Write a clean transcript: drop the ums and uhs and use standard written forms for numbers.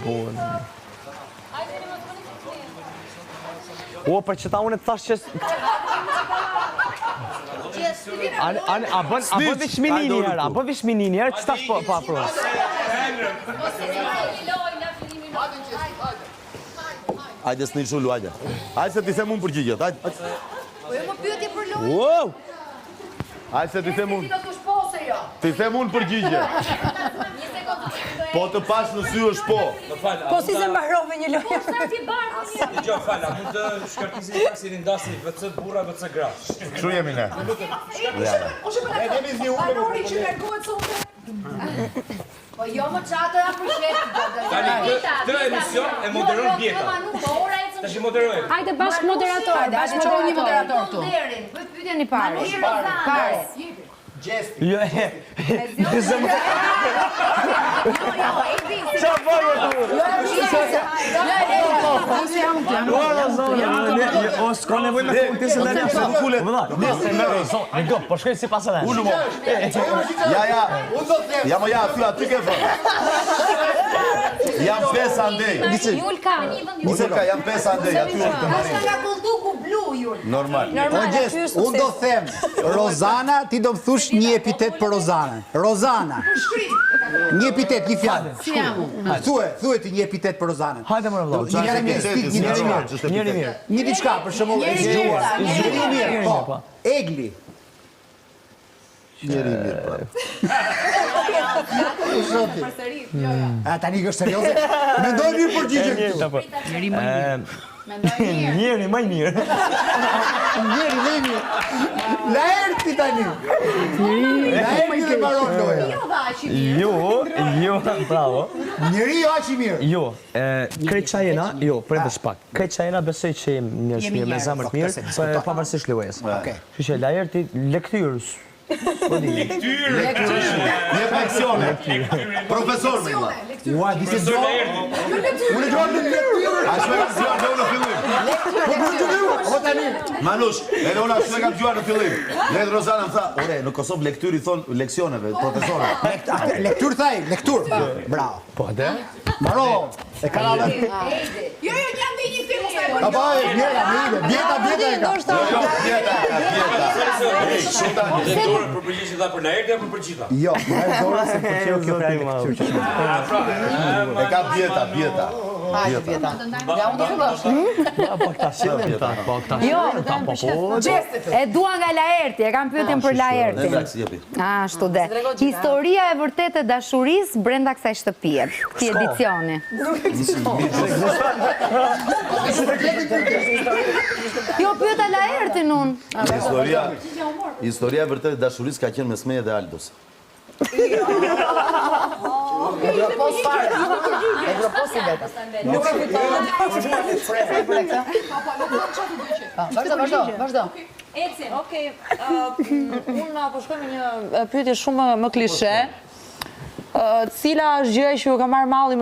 buën. O, për që ta unë të thash që... A bën vishmini njerë, a bën vishmini njerë, që tash po aprovë? Hajde s'ni shullu, hajde. Hajde se ti them unë përgjigjet, hajde. Po jo më pyetje për lojë. Wow! Hajde se ti them unë. Ti them unë përgjigje. Po të pash në sy është po. Po si se mbarove një lojë. Gjo, fala, mund të shkartisin pak si rindasi VC burra, VC gra. Kështu jemi ne. Po jo më qatë e për shletë. Tani, këtë emision e moderon Bjeta. Të shi moderojë. Hajde bashkë moderator. Hajde qohë një moderator tu. Pytja një pare. Pare. Jo, qa bërë o s'ka nevoj me thonë ti se në një pësë kullet. Po shkoj si pasë dhe. Ullu mo. Ja më ja, ty ke vërë. Jam 5 andej. Julka. Julka, jam 5 andej. Aty është të marim. Nga kulluku blu, Julka. Normal. O Gjes, unë do them, Rozana, ti do më thush një epitet për Rozana. Rozana. Një epitet, një fjallë. Thuaj ti një epitet për Rozana. Hajde më rëvdo. Njëri mirë. Një diçka, për shembull, e zgjuar. Njëri mirë, po. Egli. Njëri mirë, pra. A tani është serioze? Mendoj një përgjigje këtu. Njëri më mirë. Njëri më mirë. La erti tani. La erti dhe baron loja. Jo, bravo. Njëri jo aq i mirë. Jo, krejt qajena, jo, prevesh pak. Krejt qajena besoj që jem njërës mirë, me zamër të mirë, pavarësisht lojës. Që që lajerti lektyrës. Një pensione. Profesor me ma. Ua, di se gjo. Unë gjo në lektyrë. A shme kam gjuar dhe unë në fillim. Po tani. Manush, edhe unë shme kam gjuar në fillim. Ledë Rozana më tha, ore, në Kosovë lektyri thonë leksioneve, profesore. Lektur thaj, lektur. Bravo. Po, dhe? Baro, e ka rada. Jo, jam dhe një film. A ba, bjeta e ka. Lektorë për përgjigje dha për na erdhja për përgjigje. Jo, më e zora se përqeo kjo fjallë lektur. E ka bjeta. Hajde, Bjeta. Ja, unë do fillosh. Po, këta shumë ta, po, këta shumë ta, po. E dua nga Laerti, e kam pyetjen për Laertin. Ashtu dhe. Historia e vërtetë e dashurisë brenda kësaj shtëpie, këtij edicioni. Jo, pyeta Laertin unë. Historia e vërtetë e dashurisë ka qenë mes meje dhe Aldos. E propos fare. E propos si veta. Nuk e kujtojnë. Vazhdo. Ecim. Okej. Unë po shkoj me një pyetje shumë më klishe. Cila është gjëja që ju ka marrë malli